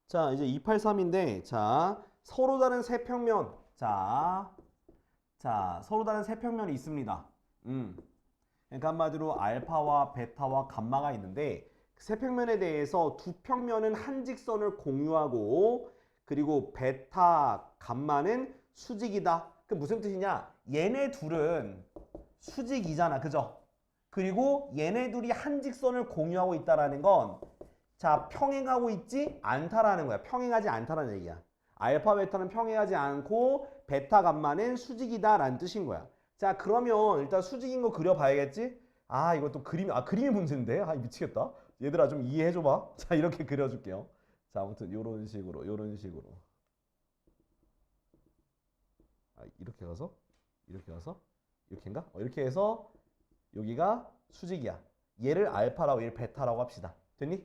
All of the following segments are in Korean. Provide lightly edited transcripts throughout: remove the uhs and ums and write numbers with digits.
자, 이제 283인데, 자, 서로 다른 세 평면. 자, 서로 다른 세 평면이 있습니다. 그러니까 한마디로 알파와 베타와 감마가 있는데, 그 세 평면에 대해서 두 평면은 한 직선을 공유하고, 그리고 베타, 감마는 수직이다. 그 무슨 뜻이냐? 얘네 둘은 수직이잖아. 그죠? 그리고 얘네 둘이 한 직선을 공유하고 있다라는 건 자, 평행하고 있지 않다라는 거야. 평행하지 않다라는 얘기야. 알파, 베타는 평행하지 않고 베타, 감마는 수직이다라는 뜻인 거야. 자, 그러면 일단 수직인 거 그려봐야겠지? 아, 이것도 그림이 문제인데? 아, 미치겠다. 얘들아, 좀 이해해줘봐. 자, 이렇게 그려줄게요. 자, 아무튼 요런 식으로. 아, 이렇게 가서? 이렇게인가? 이렇게 해서 여기가 수직이야. 얘를 알파라고, 얘를 베타라고 합시다. 됐니?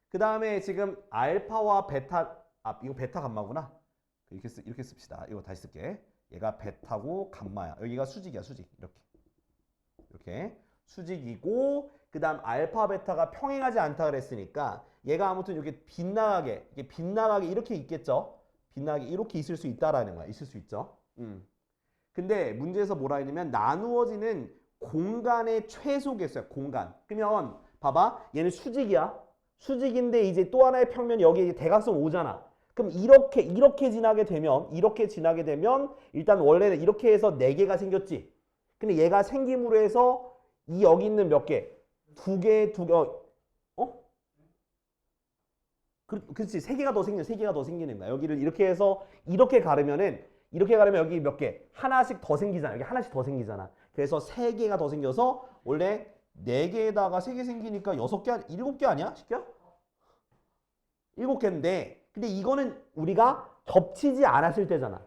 그 다음에 지금 알파와 베타, 이거 베타 감마구나. 이렇게 씁시다. 이거 다시 쓸게. 얘가 베타고 감마야. 여기가 수직이야, 수직. 이렇게. 수직이고, 그 다음 알파, 베타가 평행하지 않다 그랬으니까 얘가 아무튼 이렇게 빗나가게 이렇게 있겠죠? 빗나가게 이렇게 있을 수 있다라는 거야. 있을 수 있죠? 근데 문제에서 뭐라 했냐면 나누어지는 공간의 최소 개수야. 공간. 그러면 봐봐. 얘는 수직이야. 수직인데 이제 또 하나의 평면이 여기 대각선 오잖아. 그럼 이렇게 지나게 되면 일단 원래는 이렇게 해서 4개가 생겼지. 근데 얘가 생김으로 해서 이 여기 있는 몇 개? 2개, 그렇지. 3개가 더 생기는 거야. 여기를 이렇게 해서 이렇게 가르면 여기 몇 개? 하나씩 더 생기잖아. 여기 하나씩 더 생기잖아. 그래서 3개가 더 생겨서 원래 4개에다가 3개 생기니까 6개, 7개 아니야? 10개야? 7개인데 근데 이거는 우리가 겹치지 않았을 때잖아.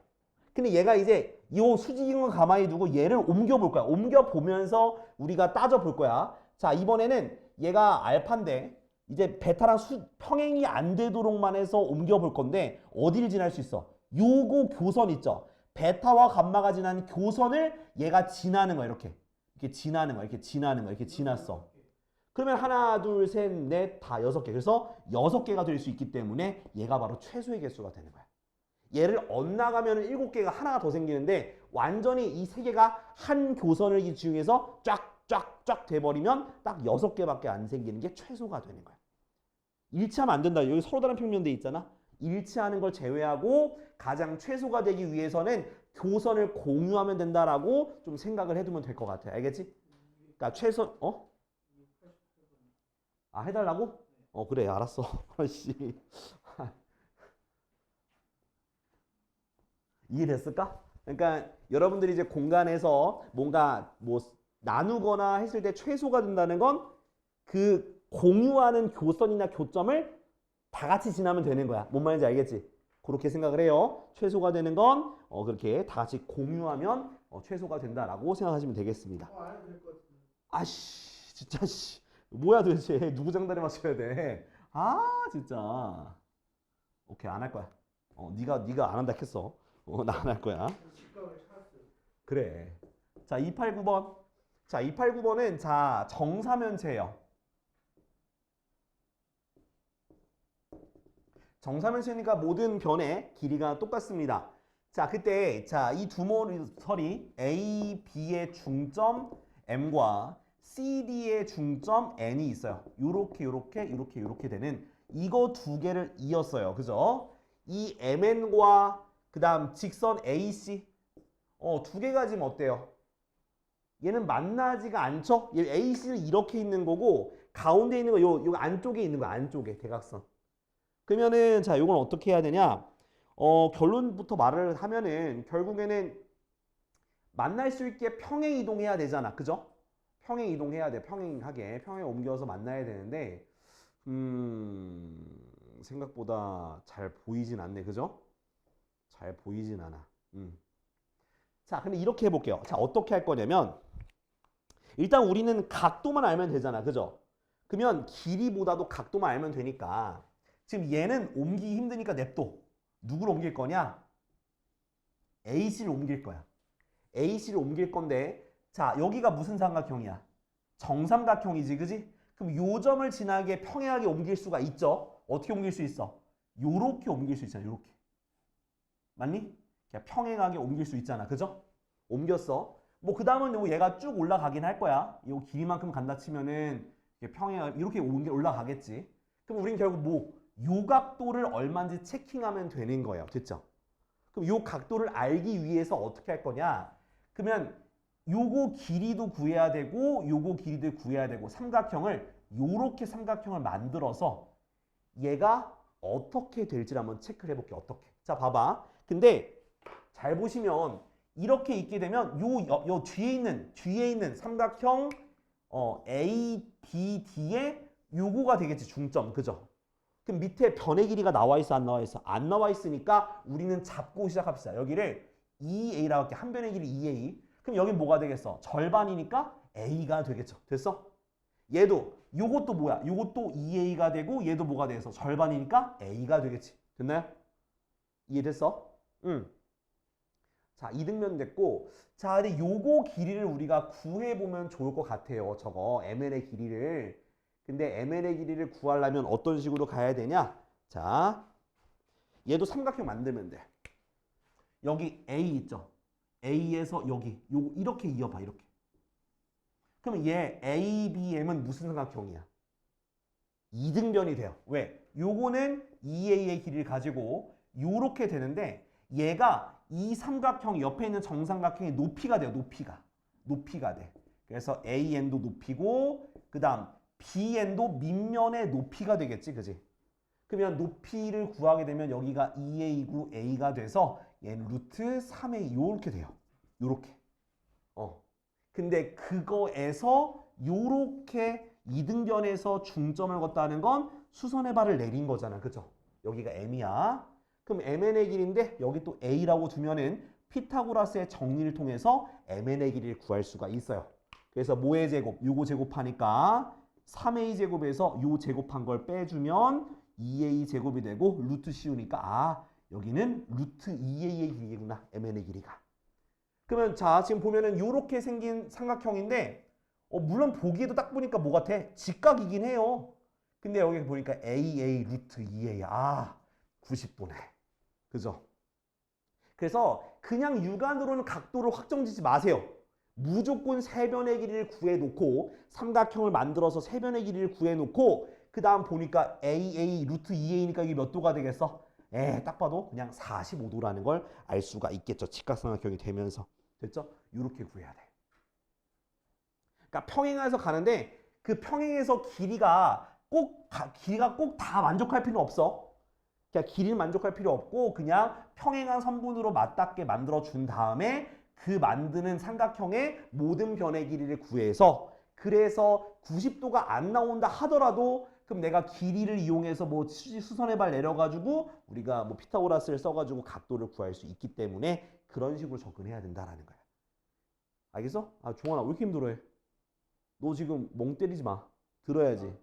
근데 얘가 이제 이 수직인 건 가만히 두고 얘를 옮겨볼 거야. 옮겨보면서 우리가 따져볼 거야. 자, 이번에는 얘가 알파인데 이제 베타랑 평행이 안 되도록만 해서 옮겨볼 건데 어디를 지날 수 있어? 요거 교선 있죠? 베타와 감마가 지나는 교선을 얘가 지나는 거야. 이렇게 지났어. 그러면 하나, 둘, 셋, 넷, 다 6개. 그래서 6개가 될 수 있기 때문에 얘가 바로 최소의 개수가 되는 거야. 얘를 엇나가면 7개가 하나가 더 생기는데 완전히 이 3개가 한 교선을 이용해서 쫙 돼버리면 딱 6개밖에 안 생기는 게 최소가 되는 거야. 일치하면 안 된다. 여기 서로 다른 평면돼 있잖아. 일치하는 걸 제외하고 가장 최소가 되기 위해서는 교선을 공유하면 된다라고 좀 생각을 해두면 될 것 같아. 알겠지? 그러니까 최소, 해달라고? 그래, 알았어. 씨. 이해됐을까? 그러니까 여러분들이 이제 공간에서 뭔가 뭐 나누거나 했을 때 최소가 된다는 건 그 공유하는 교선이나 교점을 다 같이 지나면 되는 거야. 뭔 말인지 알겠지? 그렇게 생각을 해요. 최소가 되는 건 그렇게 다 같이 공유하면 최소가 된다라고 생각하시면 되겠습니다. 아씨, 진짜 씨. 뭐야 도대체 누구 장단에 맞춰야 돼? 아 진짜. 오케이 안 할 거야. 네가 안 한다 했어. 나 안 할 거야. 그래. 자 289번. 자 289번은 자 정사면체예요. 정사면체니까 모든 변의 길이가 똑같습니다. 자 그때 자 이 두 모서리 A, B의 중점 M과 CD의 중점 N이 있어요. 요렇게 되는 이거 두 개를 이었어요. 그죠? 이 MN과 그 다음 직선 AC 두 개가 지금 어때요? 얘는 만나지가 않죠? 얘 AC는 이렇게 있는 거고 가운데 있는 거 요 안쪽에 있는 거 안쪽에 대각선. 그러면은 자 요건 어떻게 해야 되냐? 결론부터 말을 하면은 결국에는 만날 수 있게 평행 이동해야 되잖아. 그죠? 평행 이동해야 돼. 평행 옮겨서 만나야 되는데 생각보다 잘 보이진 않네. 그죠? 잘 보이진 않아. 자, 근데 이렇게 해볼게요. 자, 어떻게 할 거냐면 일단 우리는 각도만 알면 되잖아. 그죠? 그러면 길이보다도 각도만 알면 되니까 지금 얘는 옮기기 힘드니까 냅둬. 누구를 옮길 거냐? AC를 옮길 거야. AC를 옮길 건데 자 여기가 무슨 삼각형이야? 정삼각형이지 그지? 그럼 요 점을 지나게 평행하게 옮길 수가 있죠. 어떻게 옮길 수 있어? 요렇게 옮길 수 있잖아. 요렇게. 맞니? 그냥 평행하게 옮길 수 있잖아. 그죠? 옮겼어. 뭐 그 다음은 뭐 얘가 쭉 올라가긴 할 거야. 이 길이만큼 간다 치면은 평행 이렇게 올라가겠지. 그럼 우린 결국 뭐 요 각도를 얼마인지 체킹하면 되는 거예요. 됐죠? 그럼 요 각도를 알기 위해서 어떻게 할 거냐? 그러면 요거 길이도 구해야 되고 요거 길이도 구해야 되고 삼각형을 요렇게 삼각형을 만들어서 얘가 어떻게 될지를 한번 체크를 해볼게. 어떻게. 자 봐봐. 근데 잘 보시면 이렇게 있게 되면 요 뒤에 있는 삼각형 ABD의 요거가 되겠지. 중점. 그죠? 그럼 밑에 변의 길이가 나와 있어? 안 나와 있어? 안 나와 있으니까 우리는 잡고 시작합시다. 여기를 2A라고 할게. 한 변의 길이 2A. 그럼 여긴 뭐가 되겠어? 절반이니까 A가 되겠죠. 됐어? 얘도 요것도 뭐야? 요것도 2A가 되고 얘도 뭐가 돼서 절반이니까 A가 되겠지. 됐나요? 이해됐어? 응. 자, 이등변 됐고, 자, 근데 요거 길이를 우리가 구해보면 좋을 것 같아요. 저거 MN의 길이를. 근데 MN의 길이를 구하려면 어떤 식으로 가야 되냐? 자, 얘도 삼각형 만들면 돼. 여기 A 있죠? A에서 여기 요거 이렇게 이어봐. 이렇게. 그러면 얘 ABM은 무슨 삼각형이야? 이등변이 돼요. 왜? 요거는 2A의 길이를 가지고 요렇게 되는데 얘가 이 삼각형 옆에 있는 정삼각형의 높이가 돼요. 높이가 돼. 그래서 AN도 높이고 그 다음 BN도 밑면의 높이가 되겠지. 그지? 그러면 높이를 구하게 되면 여기가 2A고 A가 돼서 얘는 루트 3A 요렇게 돼요. 요렇게. 근데 그거에서 요렇게 이등변에서 중점을 걷다는 건 수선의 발을 내린 거잖아. 그죠? 여기가 M이야. 그럼 MN의 길이인데 여기 또 A라고 두면은 피타고라스의 정리를 통해서 MN의 길이를 구할 수가 있어요. 그래서 뭐의 제곱? 요거 제곱하니까 3A 제곱에서 요 제곱한 걸 빼주면 2A 제곱이 되고 루트 씌우니까 아 여기는 루트 2A의 길이구나. MN의 길이가. 그러면 자 지금 보면은 요렇게 생긴 삼각형인데 물론 보기에도 딱 보니까 뭐 같아? 직각이긴 해요. 근데 여기 보니까 AA 루트 2A 아 90도네. 그죠? 그래서 그냥 육안으로는 각도를 확정짓지 마세요. 무조건 세변의 길이를 구해놓고 삼각형을 만들어서 세변의 길이를 구해놓고 그 다음 보니까 AA 루트 2A니까 이게 몇 도가 되겠어? 딱 봐도 그냥 45도라는 걸 알 수가 있겠죠. 직각삼각형이 되면서. 됐죠? 이렇게 구해야 돼. 그러니까 평행해서 가는데 그 평행에서 길이가 꼭 다 만족할 필요는 없어. 그러니까 길이는 만족할 필요 없고 그냥 평행한 선분으로 맞닿게 만들어 준 다음에 그 만드는 삼각형의 모든 변의 길이를 구해서 그래서 90도가 안 나온다 하더라도 그럼 내가 길이를 이용해서 뭐 수선의 발 내려가지고 우리가 뭐 피타고라스를 써가지고 각도를 구할 수 있기 때문에 그런 식으로 접근해야 된다라는 거야. 알겠어? 아 종환아 왜 이렇게 힘들어해? 너 지금 멍 때리지 마. 들어야지.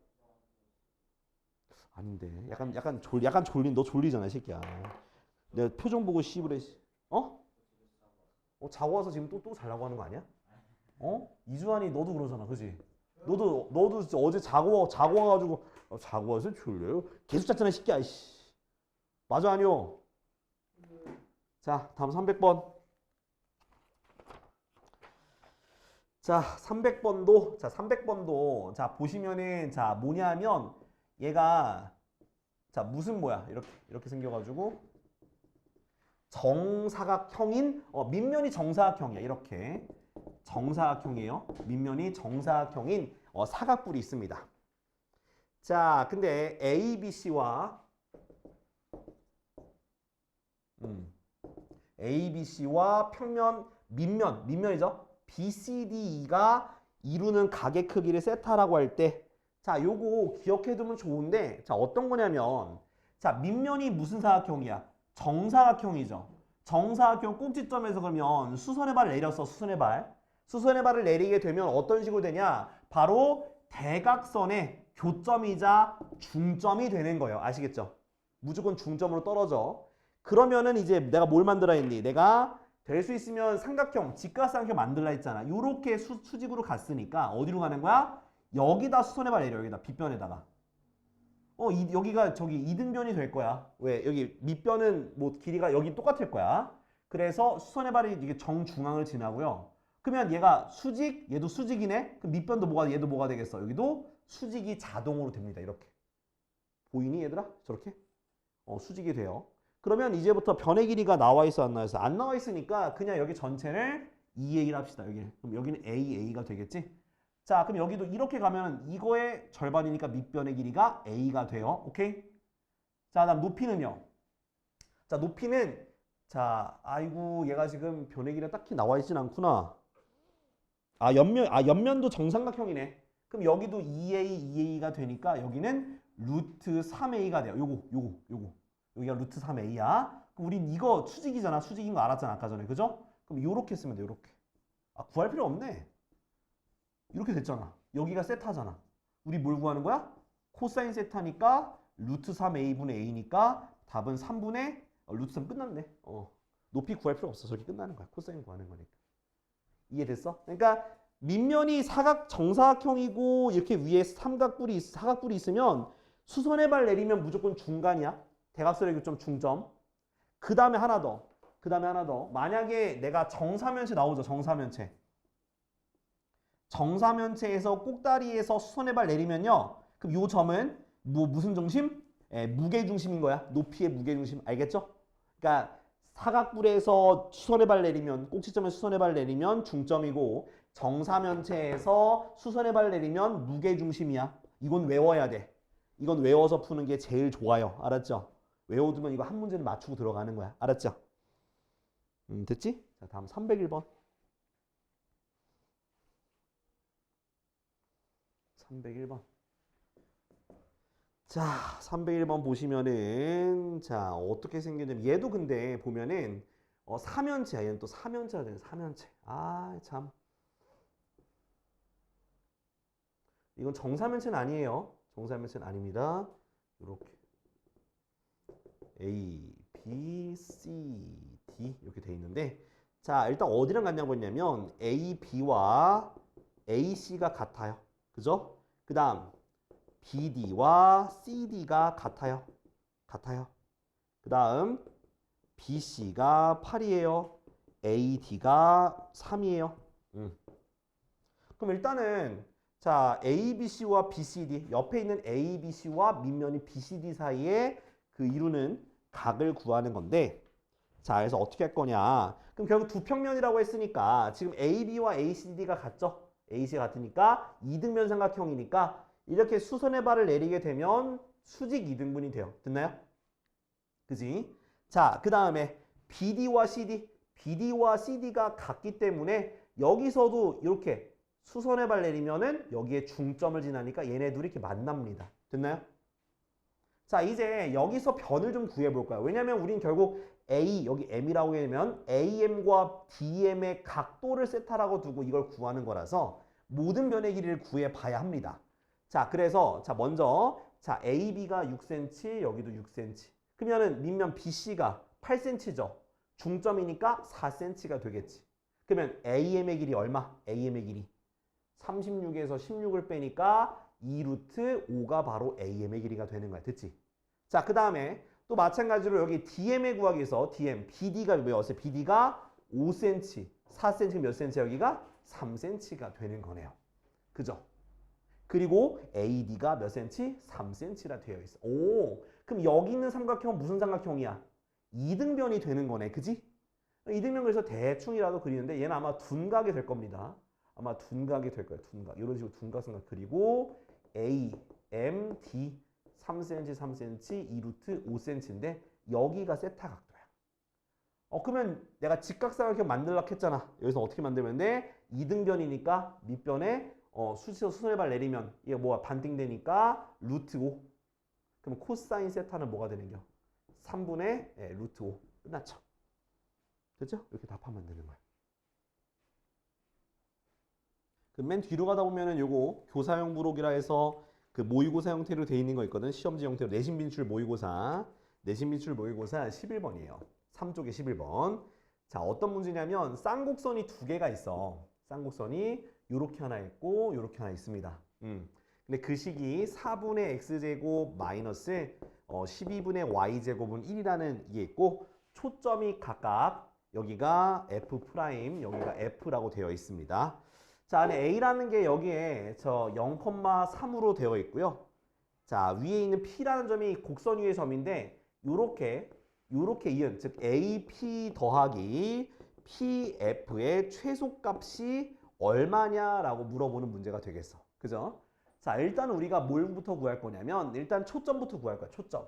아닌데 약간 졸린 너 졸리잖아 이 새끼야. 내가 표정 보고 씨부래. 자고 와서 지금 또 자려고 하는 거 아니야? 이주환이 너도 그러잖아, 그지? 너도 진짜 어제 자고 와가지고 자고 와서 졸려요? 계속 잤잖아, 새끼야. 씨. 맞아, 아니요? 자, 다음 300번. 자, 300번도 자 보시면은 자 뭐냐면 얘가 자 무슨 뭐야 이렇게 생겨가지고 정사각형인 밑면이 정사각형이야. 이렇게 정사각형이에요. 밑면이 정사각형인 사각뿔이 있습니다. 자, 근데 ABC와 평면 밑면이죠. BCDE가 이루는 각의 크기를 세타라고 할 때 자, 요거 기억해두면 좋은데 자, 어떤 거냐면 자, 밑면이 무슨 사각형이야? 정사각형이죠. 정사각형 꼭지점에서 그러면 수선의 발을 내렸어. 수선의 발을 내리게 되면 어떤 식으로 되냐? 바로 대각선의 교점이자 중점이 되는 거예요. 아시겠죠? 무조건 중점으로 떨어져. 그러면은 이제 내가 뭘 만들어야 했니? 내가 될 수 있으면 삼각형, 직각삼각형 만들라 했잖아. 요렇게 수직으로 갔으니까 어디로 가는 거야? 여기다 수선의 발 내려. 여기다 빗변에다가. 여기가 저기 이등변이 될 거야. 왜? 여기 밑변은 뭐 길이가 여기 똑같을 거야. 그래서 수선의 발이 이게 정중앙을 지나고요. 그러면 얘가 수직, 얘도 수직이네. 그럼 밑변도 얘도 뭐가 되겠어? 여기도 수직이 자동으로 됩니다. 이렇게. 보이니 얘들아? 저렇게? 수직이 돼요. 그러면 이제부터 변의 길이가 나와 있어 안 나와 있어? 안 나와 있으니까 그냥 여기 전체를 2a를 합시다. 여기. 그럼 여기는 a가 되겠지? 자, 그럼 여기도 이렇게 가면 이거의 절반이니까 밑변의 길이가 a가 돼요. 오케이? 자, 다음 높이는요. 자, 높이는 자, 아이고 얘가 지금 변의 길이가 딱히 나와 있진 않구나. 옆면도 정삼각형이네. 그럼 여기도 2a가 되니까 여기는 루트 3a가 돼요. 요거. 여기가 루트 3a야. 그럼 우린 이거 수직이잖아. 수직인 거 알았잖아. 아까 전에. 그죠? 그럼 요렇게 쓰면 돼. 요렇게. 구할 필요 없네. 이렇게 됐잖아. 여기가 세타잖아. 우리 뭘 구하는 거야? 코사인 세타니까 루트 3a분의 a니까 답은 3분의 루트 3 끝났네. 높이 구할 필요 없어. 저렇게 끝나는 거야. 코사인 구하는 거니까. 이해됐어? 그러니까 밑면이 정사각형이고 이렇게 위에 사각뿔이 있으면 수선의 발 내리면 무조건 중간이야. 대각선의 교점 중점. 그 다음에 하나 더. 만약에 내가 정사면체 나오죠. 정사면체에서 꼭다리에서 수선의 발 내리면요. 그럼 요 점은 무슨 중심? 무게 중심인 거야. 높이의 무게 중심. 알겠죠? 그러니까 사각뿔에서 수선의 발 내리면 꼭지점에서 수선의 발 내리면 중점이고 정사면체에서 수선의 발 내리면 무게 중심이야. 이건 외워야 돼. 이건 외워서 푸는 게 제일 좋아요. 알았죠? 외워두면 이거 한 문제는 맞추고 들어가는 거야. 알았죠? 됐지? 자, 다음 301번. 301번. 자, 301번 보시면은 자, 어떻게 생겼냐면 얘도 근데 보면은 사면체야. 얘는 또 사면체가 되는 사면체. 참. 이건 정사면체는 아니에요. 정사면체는 아닙니다. 이렇게 A, B, C, D 이렇게 돼 있는데 자, 일단 어디랑 같냐고 했냐면 A, B와 A, C가 같아요. 그죠? 그 다음 BD와 CD가 같아요. 그 다음 BC가 8이에요. AD가 3이에요. 그럼 일단은 자, ABC와 BCD 옆에 있는 ABC와 밑면이 BCD 사이에 그 이루는 각을 구하는 건데 자, 그래서 어떻게 할 거냐. 그럼 결국 두 평면이라고 했으니까 지금 AB와 ACD가 같죠? AC가 같으니까 이등변 삼각형이니까 이렇게 수선의 발을 내리게 되면 수직 이등분이 돼요. 됐나요? 그지? 자, 그 다음에 BD와 CD가 같기 때문에 여기서도 이렇게 수선의 발 내리면은 여기에 중점을 지나니까 얘네 둘이 이렇게 만납니다. 됐나요? 자, 이제 여기서 변을 좀 구해볼 거야. 왜냐면 우린 결국 여기 M이라고 하면 AM과 DM의 각도를 세타라고 두고 이걸 구하는 거라서 모든 변의 길이를 구해봐야 합니다. 자, 그래서 먼저 AB가 6cm, 여기도 6cm. 그러면은 밑면 BC가 8cm죠. 중점이니까 4cm가 되겠지. 그러면 AM의 길이 얼마? AM의 길이 36에서 16을 빼니까 2루트 5가 바로 AM의 길이가 되는 거야. 됐지? 자, 그 다음에 또 마찬가지로 여기 DM의 구하기 위해서 BD가 뭐였어요? BD가 5cm, 4cm 몇 cm 여기가 3cm가 되는 거네요. 그죠? 그리고 AD가 몇 cm? 3cm라 되어 있어. 그럼 여기 있는 삼각형은 무슨 삼각형이야? 이등변이 되는 거네. 그지? 이등변 그래서 대충이라도 그리는데 얘는 아마 둔각이 될 겁니다. 아마 둔각이 될 거예요. 둔각. 이런 식으로 둔각삼각 그리고 A, M, D 3cm, 3cm, 2루트 5cm인데 여기가 세타 각도야. 그러면 내가 직각삼각형 만들려고 했잖아. 여기서 어떻게 만들면 돼? 이등변이니까 밑변에 수선의 발 내리면 이게 뭐야? 반띵되니까 루트 5. 그럼 코사인 세타는 뭐가 되는겨? 3분의 루트 5. 끝났죠? 됐죠? 이렇게 답하면 되는 거야. 그 맨 뒤로 가다 보면은 요거 교사용 부록이라 해서 그 모의고사 형태로 돼 있는 거 있거든. 시험지 형태로 내신 진출 모의고사. 11번이에요. 3쪽에 11번. 자, 어떤 문제냐면 쌍곡선이 두 개가 있어. 쌍곡선이 요렇게 하나 있고 요렇게 하나 있습니다. 근데 그 식이 4분의 x제곱 마이너스 12분의 y제곱은 1이라는 이게 있고 초점이 각각 여기가 f 프라임, 여기가 f라고 되어 있습니다. 자, 안에 a라는 게 여기에 저 0,3으로 되어 있고요. 자, 위에 있는 p라는 점이 곡선 위의 점인데 요렇게 이은 즉 AP 더하기 PF의 최소값이 얼마냐라고 물어보는 문제가 되겠어. 그죠? 자, 일단 우리가 뭘부터 구할 거냐면 일단 초점부터 구할 거야. 초점.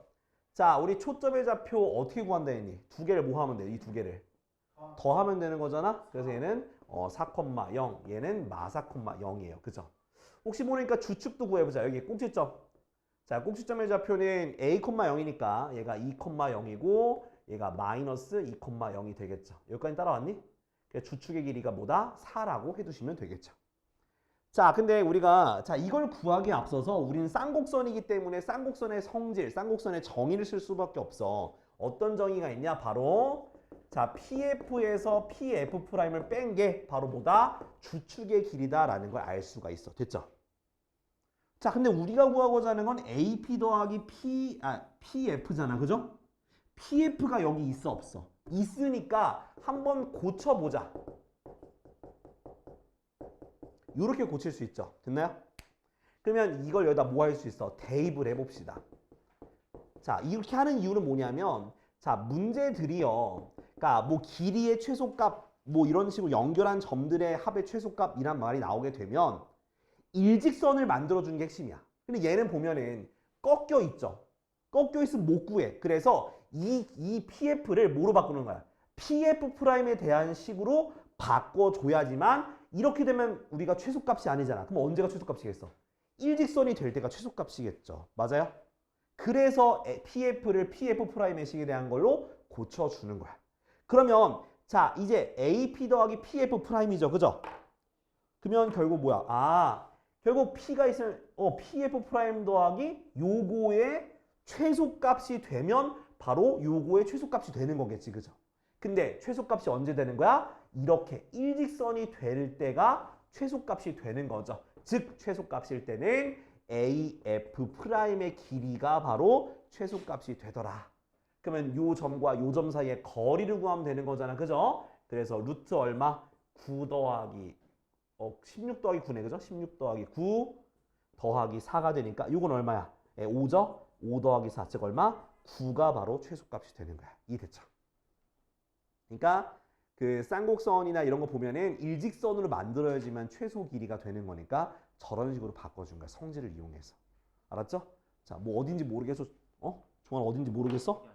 자, 우리 초점의 좌표 어떻게 구한다 했니? 두 개를 뭐 하면 돼? 이 두 개를 더하면 되는 거잖아. 그래서 얘는 4,0, 얘는 -4,0이에요. 그죠? 혹시 모르니까 주축도 구해보자. 여기 꼭지점. 자, 꼭지점의 좌표는 a,0이니까 얘가 2,0이고 얘가 마이너스 2,0이 되겠죠. 여기까지 따라왔니? 주축의 길이가 뭐다? 4라고 해두시면 되겠죠. 자, 근데 우리가 이걸 구하기에 앞서서 우리는 쌍곡선이기 때문에 쌍곡선의 성질, 쌍곡선의 정의를 쓸 수밖에 없어. 어떤 정의가 있냐? 바로 자, PF에서 PF'을 뺀 게 바로 뭐다? 주축의 길이다라는 걸 알 수가 있어. 됐죠? 자, 근데 우리가 구하고자 하는 건 AP 더하기 PF잖아. 그죠? PF가 여기 있어, 없어? 있으니까 한번 고쳐보자. 이렇게 고칠 수 있죠. 됐나요? 그러면 이걸 여기다 뭐 할 수 있어? 대입을 해봅시다. 자, 이렇게 하는 이유는 뭐냐면 자, 문제들이요. 그러니까 뭐 길이의 최소값 뭐 이런 식으로 연결한 점들의 합의 최소값이란 말이 나오게 되면 일직선을 만들어주는 게 핵심이야. 근데 얘는 보면은 꺾여 있죠. 꺾여 있으면 못 구해. 그래서 이 PF를 뭐로 바꾸는 거야? PF'에 대한 식으로 바꿔줘야지만 이렇게 되면 우리가 최소값이 아니잖아. 그럼 언제가 최소값이겠어? 일직선이 될 때가 최소값이겠죠. 맞아요? 그래서 PF를 PF'의 식에 대한 걸로 고쳐주는 거야. 그러면 자, 이제 AP 더하기 PF'이죠. 그죠? 그러면 결국 뭐야? 결국 P가 있으면 PF' 더하기 요거의 최소값이 되면 바로 요거의 최소값이 되는 거겠지. 그죠? 근데 최소값이 언제 되는 거야? 이렇게 일직선이 될 때가 최소값이 되는 거죠. 즉 최소값일 때는 AF'의 길이가 바로 최소값이 되더라. 그러면 요 점과 요 점 사이의 거리를 구하면 되는 거잖아. 그죠? 그래서 루트 얼마? 9 더하기 16 더하기 9네. 그죠? 16 더하기 9 더하기 4가 되니까 이건 얼마야? 5죠? 5 더하기 4 즉 얼마? 9가 바로 최소값이 되는 거야. 이해됐죠? 그러니까 그 쌍곡선이나 이런 거 보면은 일직선으로 만들어야지만 최소 길이가 되는 거니까 저런 식으로 바꿔준 거야. 성질을 이용해서. 알았죠? 자, 뭐 어딘지 모르겠어. 종환 어딘지 모르겠어?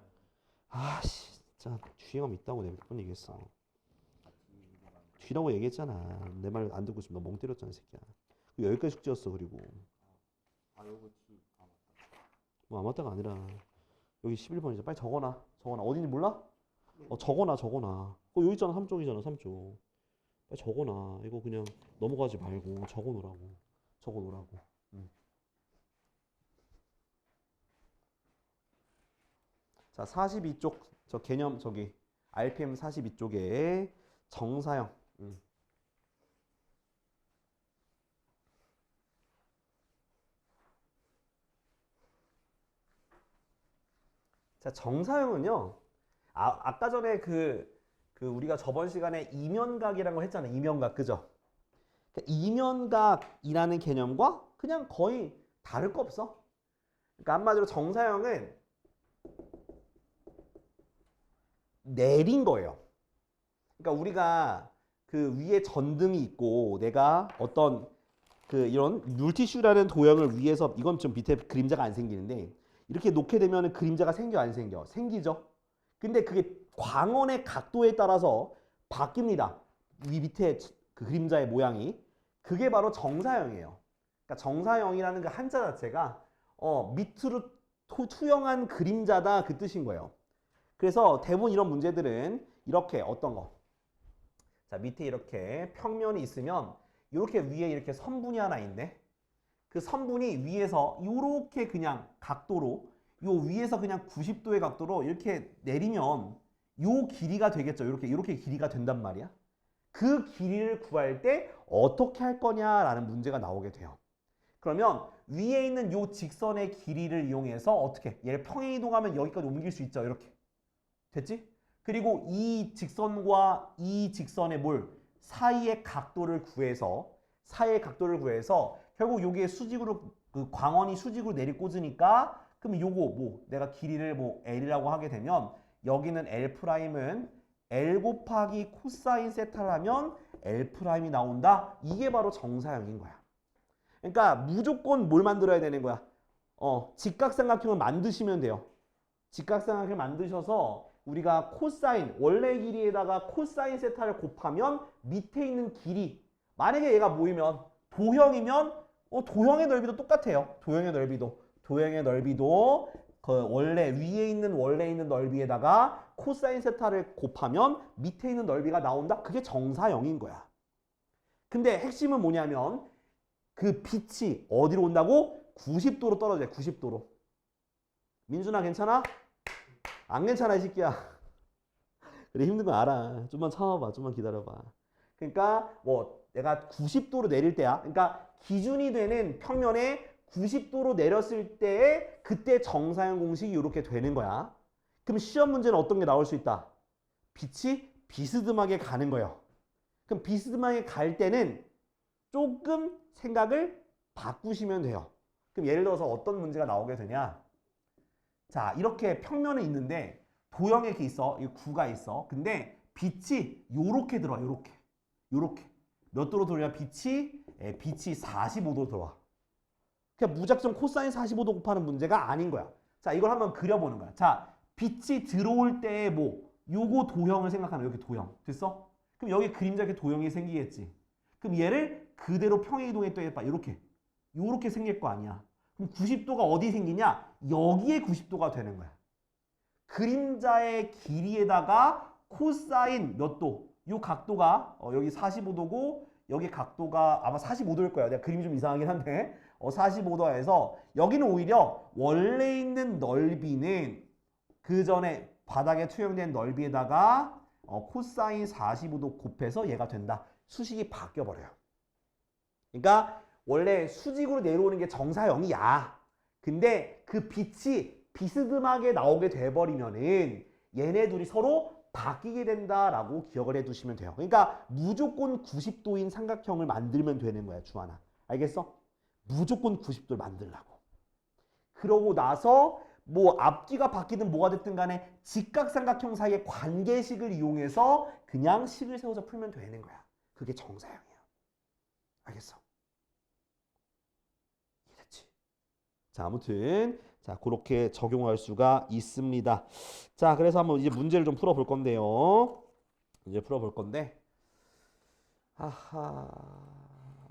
아씨, 진짜 뒤에감 있다고 내가 몇 번 얘기했어. 뒤라고 얘기했잖아. 내 말 안 듣고 있으면 너 멍 때렸잖아, 이 새끼야. 여기까지 숙제였어. 그리고 요거 뒤 뭐 아무것도가 아니라 여기 11번이죠. 빨리 적어놔. 어딘지 몰라? 적어놔. 여기 있잖아. 3쪽이잖아. 3쪽. 빨리 적어놔. 이거 그냥 넘어가지 말고 적어놓으라고. 자, 42쪽 저 개념 저기 RPM 42쪽에 정사형. 자, 정사형은요. 아까 전에 그 우리가 저번 시간에 이면각이라는 걸 했잖아요. 이면각. 그죠? 그러니까 이면각이라는 개념과 그냥 거의 다를 거 없어. 그러니까 한마디로 정사형은 내린 거예요. 그러니까 우리가 그 위에 전등이 있고 내가 어떤 그 이런 물티슈라는 도형을 위에서 이건 좀 밑에 그림자가 안 생기는데 이렇게 놓게 되면 그림자가 생겨 안 생겨? 생기죠. 근데 그게 광원의 각도에 따라서 바뀝니다. 위 밑에 그 그림자의 모양이. 그게 바로 정사형이에요. 그러니까 정사형이라는 그 한자 자체가 밑으로 투영한 그림자다 그 뜻인 거예요. 그래서 대부분 이런 문제들은 이렇게 어떤 거. 자, 밑에 이렇게 평면이 있으면 이렇게 위에 이렇게 선분이 하나 있네. 그 선분이 위에서 이렇게 그냥 각도로 요 위에서 그냥 90도의 각도로 이렇게 내리면 요 길이가 되겠죠. 이렇게 길이가 된단 말이야. 그 길이를 구할 때 어떻게 할 거냐라는 문제가 나오게 돼요. 그러면 위에 있는 요 직선의 길이를 이용해서 어떻게 얘를 평행 이동하면 여기까지 옮길 수 있죠. 이렇게. 됐지? 그리고 이 직선과 이 직선의 뭘? 사이의 각도를 구해서 결국 여기에 수직으로 그 광원이 수직으로 내리꽂으니까 그럼 요거 뭐 내가 길이를 뭐 L이라고 하게 되면 여기는 L'은 L 곱하기 코사인 세타를 하면 L'이 나온다. 이게 바로 정사형인 거야. 그러니까 무조건 뭘 만들어야 되는 거야? 직각삼각형을 만드시면 돼요. 직각삼각형을 만드셔서 우리가 코사인, 원래 길이에다가 코사인 세타를 곱하면 밑에 있는 길이 만약에 얘가 모이면 도형이면 도형의 넓이도 똑같아요. 도형의 넓이도 그 위에 있는 원래 있는 넓이에다가 코사인 세타를 곱하면 밑에 있는 넓이가 나온다. 그게 정사형인 거야. 근데 핵심은 뭐냐면 그 빛이 어디로 온다고? 90도로 떨어져요. 90도로. 민준아 괜찮아? 안 괜찮아 이 새끼야. 그래 힘든 거 알아. 좀만 참아봐. 좀만 기다려봐. 그러니까 뭐 내가 90도로 내릴 때야. 그러니까 기준이 되는 평면에 90도로 내렸을 때에 그때 정사형 공식이 이렇게 되는 거야. 그럼 시험 문제는 어떤 게 나올 수 있다? 빛이 비스듬하게 가는 거예요. 그럼 비스듬하게 갈 때는 조금 생각을 바꾸시면 돼요. 그럼 예를 들어서 어떤 문제가 나오게 되냐? 자, 이렇게 평면은 있는데 도형에 이렇게 있어. 이 구가 있어. 근데 빛이 요렇게 들어와. 요렇게. 몇 도로 들어와? 빛이 45도로 들어와. 그냥 무작정 코사인 45도 곱하는 문제가 아닌 거야. 자, 이걸 한번 그려보는 거야. 자, 빛이 들어올 때의 요거 도형을 생각하면 이렇게 도형. 됐어? 그럼 여기 그림자 이렇게 도형이 생기겠지. 그럼 얘를 그대로 평행 이동해 또 해봐. 요렇게 생길 거 아니야. 그럼 90도가 어디 생기냐? 여기에 90도가 되는 거야. 그림자의 길이에다가 코사인 몇 도? 요 각도가 여기 45도고 여기 각도가 아마 45도일 거야. 내가 그림이 좀 이상하긴 한데 45도에서 여기는 오히려 원래 있는 넓이는 그 전에 바닥에 투영된 넓이에다가 코사인 45도 곱해서 얘가 된다. 수식이 바뀌어버려요. 그러니까 원래 수직으로 내려오는 게 정사형이야. 근데 그 빛이 비스듬하게 나오게 돼버리면은 얘네 둘이 서로 바뀌게 된다라고 기억을 해두시면 돼요. 그러니까 무조건 90도인 삼각형을 만들면 되는 거야, 주하나. 알겠어? 무조건 90도를 만들라고. 그러고 나서 뭐 앞뒤가 바뀌든 뭐가 됐든 간에 직각삼각형 사이의 관계식을 이용해서 그냥 식을 세워서 풀면 되는 거야. 그게 정사형이야. 알겠어? 이해됐지? 자, 아무튼 자, 그렇게 적용할 수가 있습니다. 자, 그래서 한번 이제 문제를 좀 풀어볼 건데요. 이제 풀어볼 건데, 아하,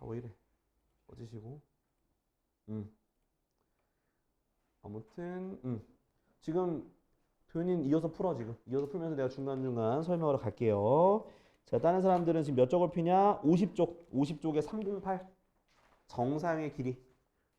왜 이래? 어디시고? 아무튼, 지금 도현이는 이어서 풀어 지금. 이어서 풀면서 내가 중간중간 설명하러 갈게요. 자, 다른 사람들은 지금 몇 쪽을 피냐? 50쪽. 50쪽에 308. 정사형의 길이.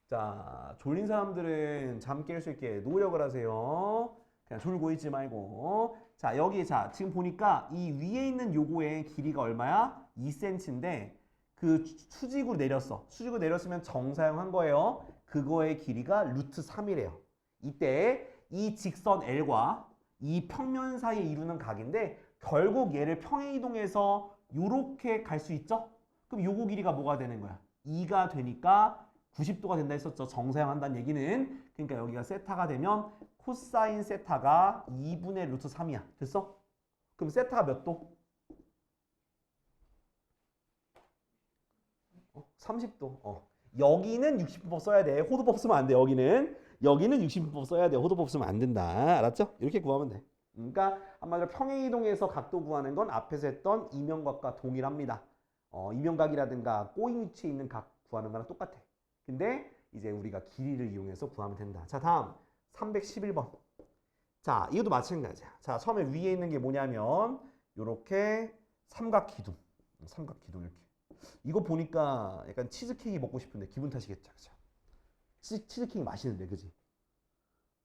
자, 졸린 사람들은 잠 깰 수 있게 노력을 하세요. 그냥 졸고 있지 말고. 자, 여기 지금 보니까 이 위에 있는 요거의 길이가 얼마야? 2cm인데 그 수직으로 내렸어. 수직으로 내렸으면 정사형 한 거예요. 그거의 길이가 루트 3이래요. 이때 이 직선 L과 이 평면 사이에 이루는 각인데 결국 얘를 평행 이동해서 요렇게 갈 수 있죠? 그럼 요거 길이가 뭐가 되는 거야? 2가 되니까 90도가 된다 했었죠. 정사형 한다는 얘기는. 그러니까 여기가 세타가 되면 코사인 세타가 2분의 루트 3이야. 됐어? 그럼 세타가 몇 도? 30도. 여기는 60분법 써야 돼. 호도법 쓰면 안 돼. 여기는 60분법 써야 돼. 호도법 쓰면 안 된다. 알았죠? 이렇게 구하면 돼. 그러니까 한마디로 평행 이동해서 각도 구하는 건 앞에서 했던 이명각과 동일합니다. 이명각이라든가 꼬인 위치에 있는 각 구하는 거랑 똑같아. 근데 이제 우리가 길이를 이용해서 구하면 된다. 자, 다음 311번. 자, 이것도 마찬가지야. 자, 처음에 위에 있는 게 뭐냐면 요렇게 삼각기둥 이렇게. 이거 보니까 약간 치즈케이크 먹고 싶은데 기분 탓이겠죠. 그죠? 치즈케이크 맛있는데, 그지?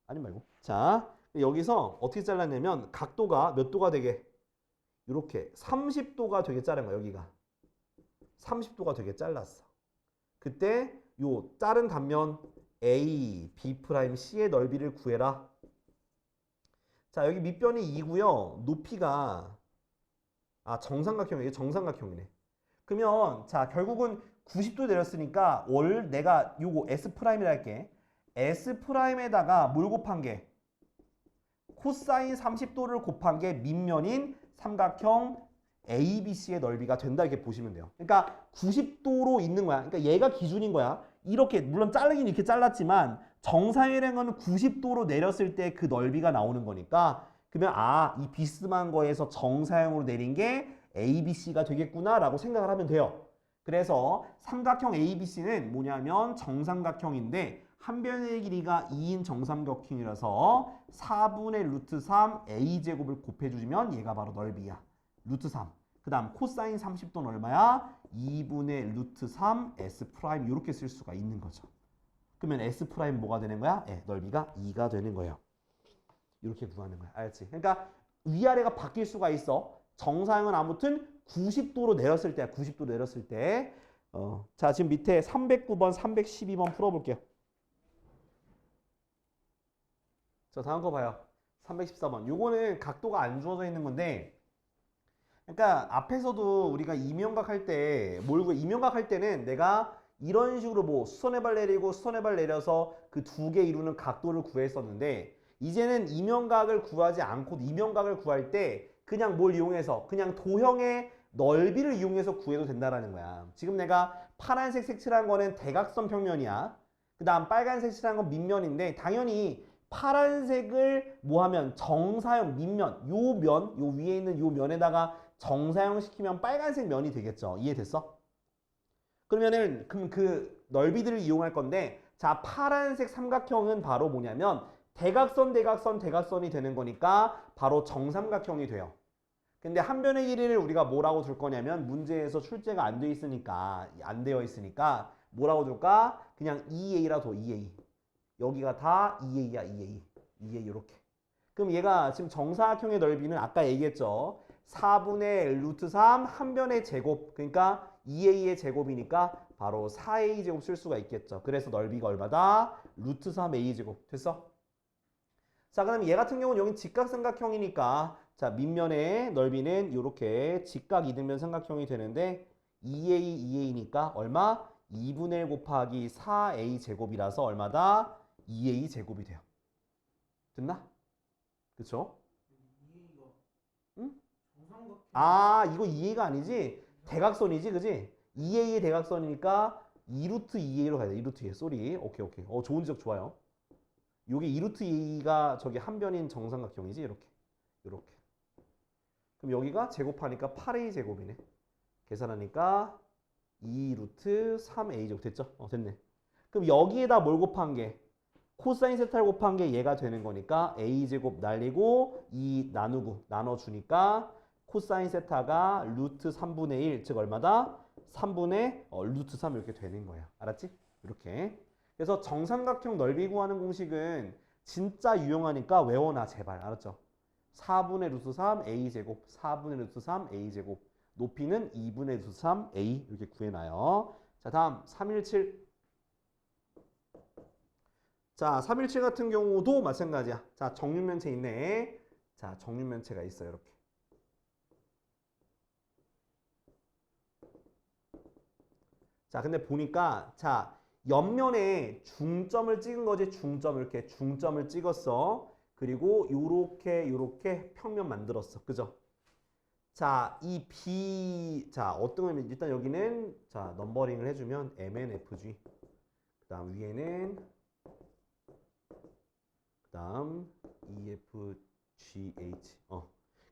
아니 말고. 자, 여기서 어떻게 잘랐냐면 각도가 몇 도가 되게 이렇게 30도가 되게 자른 거야. 여기가 30도가 되게 잘랐어. 그때 요 자른 단면 A, B 프라임 C의 넓이를 구해라. 자, 여기 밑변이 2고요. 높이가 정삼각형이에요. 정삼각형이네. 그러면 자, 결국은 90도 내렸으니까 내가 요거 S 프라임이라 할게. S 프라임에다가 뭘 곱한 게 코사인 30도를 곱한 게 밑면인 삼각형 ABC의 넓이가 된다 이렇게 보시면 돼요. 그러니까 90도로 있는 거야. 그러니까 얘가 기준인 거야. 이렇게 물론 자르긴 이렇게 잘랐지만 정사일행은 90도로 내렸을 때 그 넓이가 나오는 거니까 그러면 이 비스듬한 거에서 정사형으로 내린 게 ABC가 되겠구나 라고 생각을 하면 돼요. 그래서 삼각형 ABC는 뭐냐면 정삼각형인데 한 변의 길이가 2인 정삼각형이라서 4분의 루트 3 A제곱을 곱해주시면 얘가 바로 넓이야. 루트 3. 그 다음 코사인 30도는 얼마야? 2분의 루트 3 S 프라임 이렇게 쓸 수가 있는 거죠. 그러면 S 프라임 뭐가 되는 거야? 넓이가 2가 되는 거예요. 이렇게 구하는 거야. 알았지? 그러니까 위아래가 바뀔 수가 있어. 정사형은 아무튼 90도로 내렸을 때야. 90도 내렸을 때. 자, 지금 밑에 309번, 312번 풀어볼게요. 자, 다음 거 봐요. 314번. 요거는 각도가 안 주어져 있는 건데 그러니까 앞에서도 우리가 이명각 할 때 이명각 할 때는 내가 이런 식으로 뭐 수선의 발 내리고 수선의 발 내려서 그 두 개 이루는 각도를 구했었는데 이제는 이명각을 구하지 않고 이명각을 구할 때 그냥 뭘 이용해서 그냥 도형의 넓이를 이용해서 구해도 된다라는 거야. 지금 내가 파란색 색칠한 거는 대각선 평면이야. 그 다음 빨간색 칠한 건 밑면인데 당연히 파란색을 뭐 하면 정사형 밑면 요 위에 있는 요 면에다가 정사형 시키면 빨간색 면이 되겠죠. 이해됐어? 그러면은 그럼 그 넓이들을 이용할 건데 자, 파란색 삼각형은 바로 뭐냐면 대각선이 되는 거니까 바로 정삼각형이 돼요. 근데 한 변의 길이를 우리가 뭐라고 둘 거냐면 문제에서 출제가 안 돼 있으니까 안 되어 있으니까 뭐라고 둘까? 그냥 2A라 둬. 2A. 여기가 다 2A야. 2A. 2A 이렇게. 그럼 얘가 지금 정사각형의 넓이는 아까 얘기했죠. 4분의 루트 3 한 변의 제곱. 그러니까 2A의 제곱이니까 바로 4A 제곱 쓸 수가 있겠죠. 그래서 넓이가 얼마다? 루트 3A 제곱. 됐어? 자, 그다음 얘 같은 경우는 여기 직각삼각형이니까 자, 밑면의 넓이는 이렇게 직각 이등변 삼각형이 되는데 2A, 2A니까 얼마? 2분의 1 곱하기 4A 제곱이라서 얼마다? 2A 제곱이 돼요. 됐나? 그쵸? 응? 이거 2A가 아니지? 대각선이지, 그지? 2A의 대각선이니까 2루트 2A로 가야 돼. 2루트 2A. 쏘리. 오케이. 좋은 지적 좋아요. 요게 2루트 2A가 저기 한 변인 정삼각형이지, 이렇게. 그럼 여기가 제곱하니까 8A 제곱이네. 계산하니까 2루트 3A 제곱 됐죠? 됐네. 그럼 여기에다 뭘 곱한 게? 코사인 세타를 곱한 게 얘가 되는 거니까 A 제곱 날리고 2 나눠주니까 코사인 세타가 루트 3분의 1, 즉 얼마다? 3분의 루트 3 이렇게 되는 거야. 알았지? 이렇게. 그래서 정삼각형 넓이 구하는 공식은 진짜 유용하니까 외워놔 제발. 알았죠? 4분의 루트 3 A제곱 4분의 루트 3 A제곱 높이는 2분의 루트 3 A 이렇게 구해놔요. 자, 다음 317. 자, 317 같은 경우도 마찬가지야. 자, 정육면체 있네. 자, 정육면체가 있어요. 이렇게. 자, 근데 보니까 자, 옆면에 중점을 찍은 거지. 이렇게 중점을 찍었어. 그리고 요렇게 평면 만들었어. 그죠? 자, 이 B 자, 어떤 거면 일단 여기는 자, 넘버링을 해주면 MNFG. 그다음 위에는 그다음 EFGH.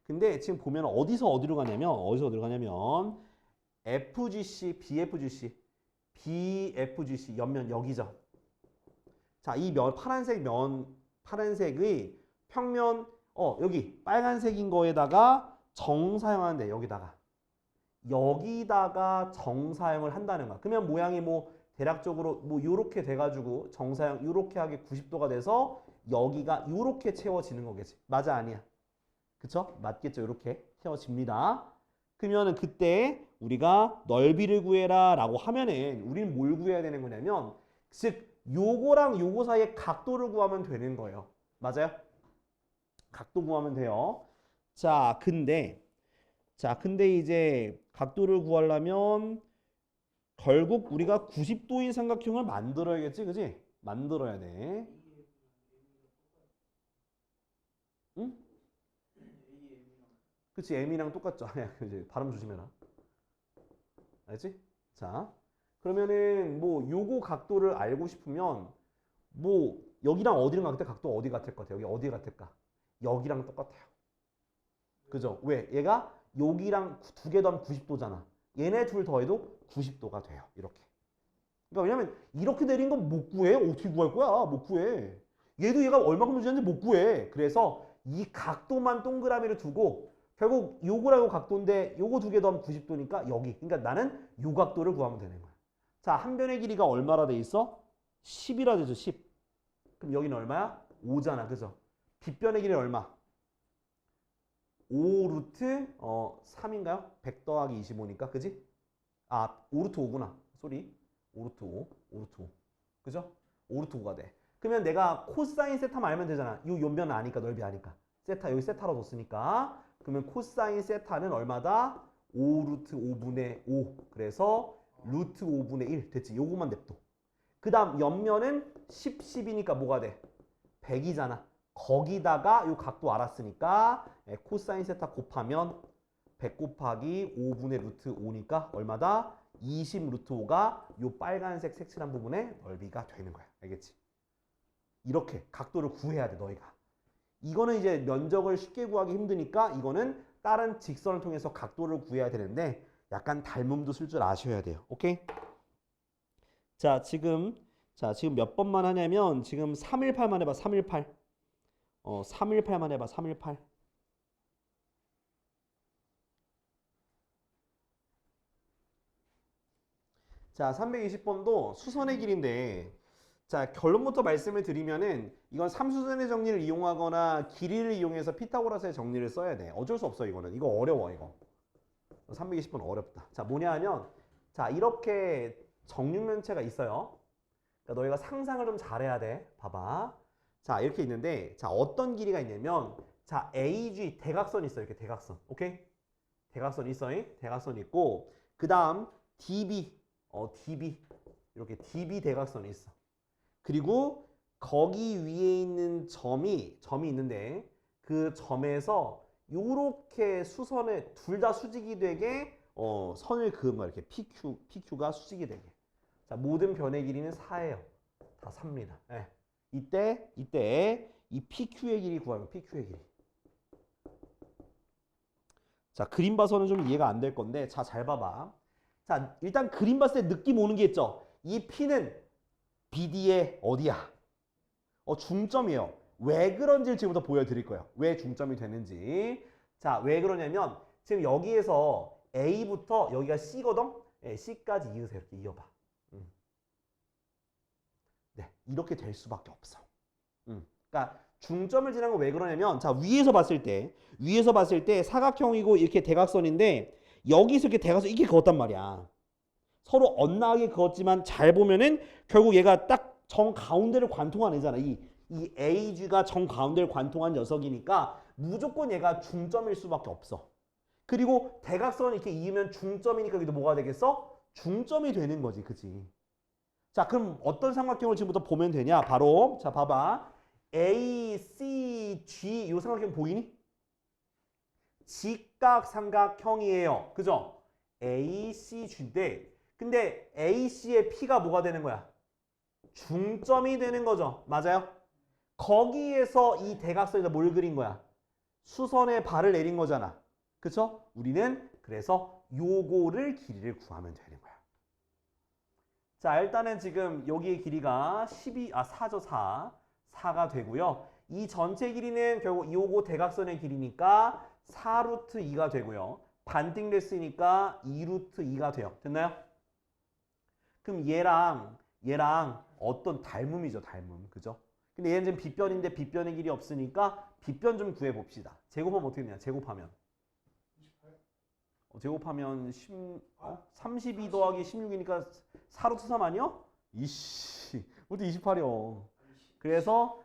근데 지금 보면 어디서 어디로 가냐면 FGC, BFGC 옆면 여기죠. 자, 이 파란색의 평면 여기 빨간색인 거에다가 정사형하는데 여기다가 정사형을 한다는 거야. 그러면 모양이 뭐 대략적으로 뭐 요렇게 돼가지고 정사형 요렇게 하게 90도가 돼서 여기가 요렇게 채워지는 거겠지. 맞아 아니야? 그쵸? 맞겠죠? 요렇게 채워집니다. 그러면 그때 우리가 넓이를 구해라 라고 하면은 우리는 뭘 구해야 되는 거냐면 즉 요거랑 요거 사이의 각도를 구하면 되는 거예요. 맞아요? 각도 구하면 돼요. 자, 근데 이제 각도를 구하려면 결국 우리가 90도인 삼각형을 만들어야겠지, 그지? 만들어야 돼. 응? 그치, M이랑 똑같죠. 이제 발음 조심해라. 알지? 자, 그러면은 뭐 요거 각도를 알고 싶으면 뭐 여기랑 어디랑 같을 각도 어디 같을 것 같아? 여기 어디 같을까? 여기랑 똑같아요. 그죠? 왜? 얘가 여기랑 두 개 더하면 90도잖아. 얘네 둘 더해도 90도가 돼요. 이렇게. 그러니까 왜냐면 이렇게 내린 건 못 구해. 어떻게 구할 거야? 못 구해. 얘도 얘가 얼마큼 주는지 못 구해. 그래서 이 각도만 동그라미를 두고 결국 요거랑 요 각도인데 요거 두 개 더하면 90도니까 여기. 그러니까 나는 요 각도를 구하면 되는 거야. 자, 한 변의 길이가 얼마라 돼 있어? 10이라 되죠. 10. 그럼 여기는 얼마야? 5잖아. 그죠? 빗변의 길이는 얼마? 5 루트 3인가요? 100 더하기 25니까. 그지? 아, 5 루트 5구나. 쏘리. 5 루트 5. 5 루트 5. 그죠? 5 루트 5가 돼. 그러면 내가 코사인 세타만 알면 되잖아. 이 요변 아니까, 넓이 아니까. 세타, 여기 세타로 뒀으니까. 그러면 코사인 세타는 얼마다? 5 루트 5분의 5. 그래서 루트 5분의 1. 됐지? 요거만 냅둬. 그 다음 옆면은 10, 10이니까 뭐가 돼? 100이잖아. 거기다가 요 각도 알았으니까 코사인 세타 곱하면 100 곱하기 5분의 루트 5니까 얼마다? 20 루트 5가 요 빨간색 색칠한 부분의 넓이가 되는 거야. 알겠지? 이렇게 각도를 구해야 돼, 너희가. 이거는 이제 면적을 쉽게 구하기 힘드니까 이거는 다른 직선을 통해서 각도를 구해야 되는데 약간 닮음도 쓸 줄 아셔야 돼요. 오케이? 자, 지금 몇 번만 하냐면 지금 318만 해봐. 318. 318만 해봐. 318. 자, 320번도 수선의 길인데 자, 결론부터 말씀을 드리면은 이건 삼수선의 정리를 이용하거나 길이를 이용해서 피타고라스의 정리를 써야 돼. 어쩔 수 없어, 이거는. 이거 어려워, 이거. 320번 어렵다. 자, 뭐냐 하면 자, 이렇게 정육면체가 있어요. 그러니까 너희가 상상을 좀 잘해야 돼. 봐봐. 자, 이렇게 있는데 자, 어떤 길이가 있냐면 자, AG 대각선 있어. 이렇게 대각선. 오케이? 대각선 있어. 대각선 있고 그다음 DB DB 이렇게 DB 대각선이 있어. 그리고 거기 위에 있는 점이 있는데 그 점에서 요렇게 수선에 둘 다 수직이 되게 선을 그은 거야. 이렇게 PQ가 수직이 되게. 자, 모든 변의 길이는 4예요. 다 4입니다. 예. 이때 이 PQ의 길이 구하면 PQ의 길이. 자, 그림 봐서는 좀 이해가 안 될 건데 자, 잘 봐봐. 자, 일단 그림 봤을 때 느낌 오는 게 있죠. 이 P는 BD의 어디야? 중점이에요. 왜 그런지를 지금부터 보여드릴 거예요. 왜 중점이 되는지. 자, 왜 그러냐면 지금 여기에서 A부터 여기가 C거든? 네, C까지 이으세요. 이렇게 이어봐. 네, 이렇게 될 수밖에 없어. 그러니까 중점을 지나는 건 왜 그러냐면 자, 위에서 봤을 때 사각형이고 이렇게 대각선인데 여기서 이렇게 대각선 이렇게 그었단 말이야. 서로 엇나가게 그었지만 잘 보면은 결국 얘가 딱 정 가운데를 관통한 애잖아. 이 AG가 정 가운데를 관통한 녀석이니까 무조건 얘가 중점일 수밖에 없어. 그리고 대각선 이렇게 이으면 중점이니까 여기도 뭐가 되겠어? 중점이 되는 거지. 그치? 자, 그럼 어떤 삼각형을 지금부터 보면 되냐? 바로 자, 봐봐. ACG 이 삼각형 보이니? 직각삼각형이에요. 그죠? ACG인데 근데 AC의 P가 뭐가 되는 거야? 중점이 되는 거죠. 맞아요? 거기에서 이 대각선에다 뭘 그린 거야? 수선의 발을 내린 거잖아. 그쵸? 우리는 그래서 요거를 길이를 구하면 되는 거야. 자, 일단은 지금 여기의 길이가 4죠. 4가 되고요. 이 전체 길이는 결국 요거 대각선의 길이니까 4루트 2가 되고요. 반띵됐으니까 2루트 2가 돼요. 됐나요? 그럼 얘랑 어떤 닮음이죠. 닮음. 그죠? 근데 얘는 지금 빗변인데 빗변의 길이 없으니까 빗변 좀 구해봅시다. 제곱하면 어떻게 되냐? 제곱하면 제곱하면 32 더하기 16이니까 4루트 3 아니야? 이씨, 어떻게 28이요? 그래서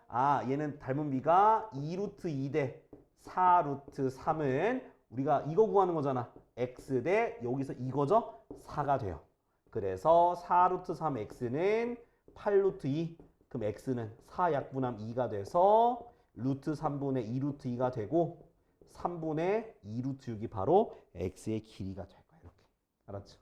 얘는 닮은 비가 2루트 2 대 4루트 3은 우리가 이거 구하는 거잖아. x 대 여기서 이거죠? 4가 돼요. 그래서 4루트 3x는 8루트 2. 그럼 x는 4 약분함 2가 돼서 루트 3분의 2루트 2가 되고 3분의 2루트 6이 바로 x의 길이가 될 거야. 이렇게. 알았죠?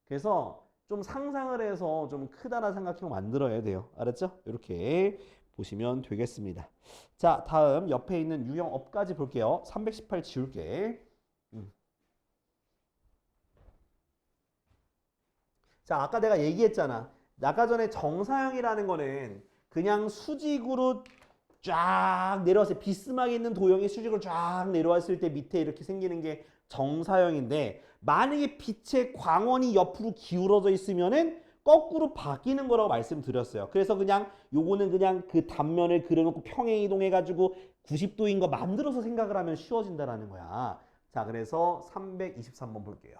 그래서 좀 상상을 해서 좀 크다라 생각하고 만들어야 돼요. 알았죠? 이렇게 보시면 되겠습니다. 자, 다음 옆에 있는 유형 업까지 볼게요. 318 지울게. 자, 아까 내가 얘기했잖아. 아까 전에 정사형이라는 거는 그냥 수직으로 쫙 내려왔을 때 비스막에 있는 도형이 수직으로 쫙 내려왔을 때 밑에 이렇게 생기는 게 정사형인데 만약에 빛의 광원이 옆으로 기울어져 있으면은 거꾸로 바뀌는 거라고 말씀드렸어요. 그래서 그냥 요거는 그냥 그 단면을 그려놓고 평행 이동해가지고 90도인 거 만들어서 생각을 하면 쉬워진다라는 거야. 자, 그래서 323번 볼게요.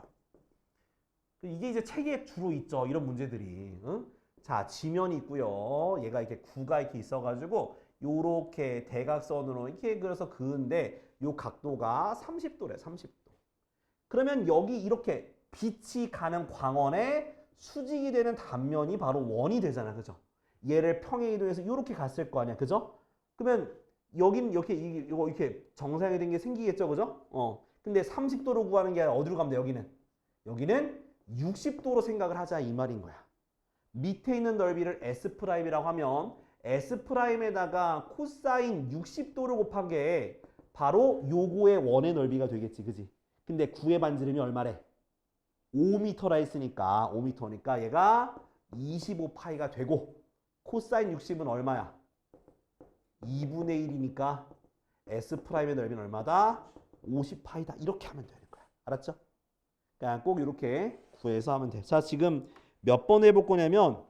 이게 이제 책에 주로 있죠. 이런 문제들이. 응? 자, 지면이 있고요. 얘가 이렇게 구가 이렇게 있어가지고 요렇게 대각선으로 이렇게 그려서 그은데 요 각도가 30도래. 30도. 그러면 여기 이렇게 빛이 가는 광원에 수직이 되는 단면이 바로 원이 되잖아. 그죠? 얘를 평행 이동해서 이렇게 갔을 거 아니야. 그죠? 그러면 여긴 이렇게 정사형이 된 게 생기겠죠. 그죠? 근데 30도로 구하는 게 아니라 어디로 가면 돼? 여기는 60도로 생각을 하자 이 말인 거야. 밑에 있는 넓이를 S'이라고 하면 S'에다가 코사인 60도를 곱한 게 바로 요거의 원의 넓이가 되겠지. 그지? 근데 9의 반지름이 얼마래? 5m라 했으니까 5m니까 얘가 25파이가 되고 코사인 60은 얼마야? 2분의 1이니까 S'의 넓이는 얼마다? 50파이다. 이렇게 하면 되는 거야. 알았죠? 그냥 꼭 이렇게 구해서 하면 돼. 자, 지금 몇 번 해볼 거냐면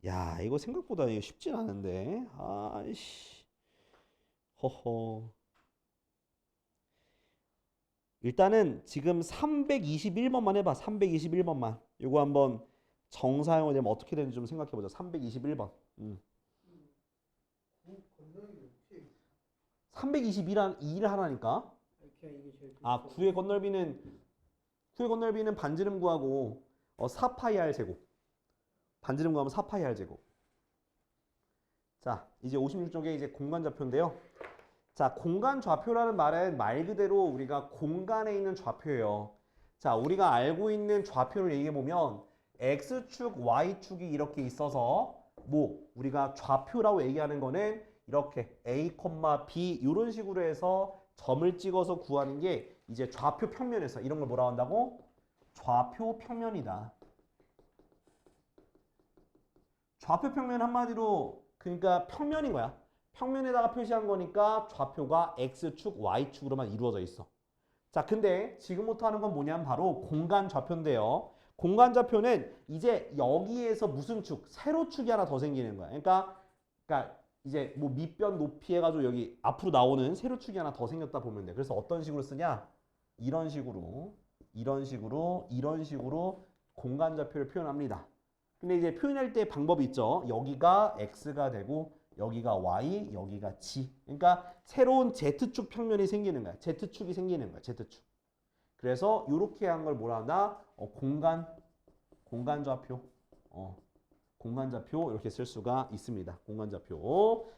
야, 이거 생각보다 이거 쉽진 않은데. 아이씨. 허허. 일단은 지금 321번만 해봐. 321번만. 요거 한번 정사형을 되면 어떻게 되는지 좀 생각해보자. 321번. 322를 하라니까. 9의 건널비는 반지름 구하고 4파이 r 제곱. 반지름 구하면 4파이 r 제곱. 자, 이제 56쪽에 이제 공간 좌표인데요. 자, 공간 좌표라는 말은 말 그대로 우리가 공간에 있는 좌표예요. 자, 우리가 알고 있는 좌표를 얘기해 보면 x축, y축이 이렇게 있어서 뭐 우리가 좌표라고 얘기하는 거는 이렇게 a, b 이런 식으로 해서 점을 찍어서 구하는 게 이제 좌표 평면에서 이런 걸 뭐라고 한다고? 좌표 평면이다. 좌표 평면 한마디로 그러니까 평면인 거야. 평면에다가 표시한 거니까 좌표가 x축, y축으로만 이루어져 있어. 자, 근데 지금부터 하는 건 뭐냐면 바로 공간 좌표인데요. 공간 좌표는 이제 여기에서 무슨 축? 세로축이 하나 더 생기는 거야. 그러니까 이제 뭐 밑변 높이 해가지고 여기 앞으로 나오는 세로축이 하나 더 생겼다 보면 돼. 그래서 어떤 식으로 쓰냐? 이런 식으로 공간 좌표를 표현합니다. 근데 이제 표현할 때 방법이 있죠. 여기가 x가 되고 여기가 y, 여기가 g. 그러니까 새로운 z축 평면이 생기는 거야. z축이 생기는 거야. z축. 그래서 이렇게 한 걸 뭐라 한다? 공간 좌표. 공간 좌표 이렇게 쓸 수가 있습니다. 공간 좌표.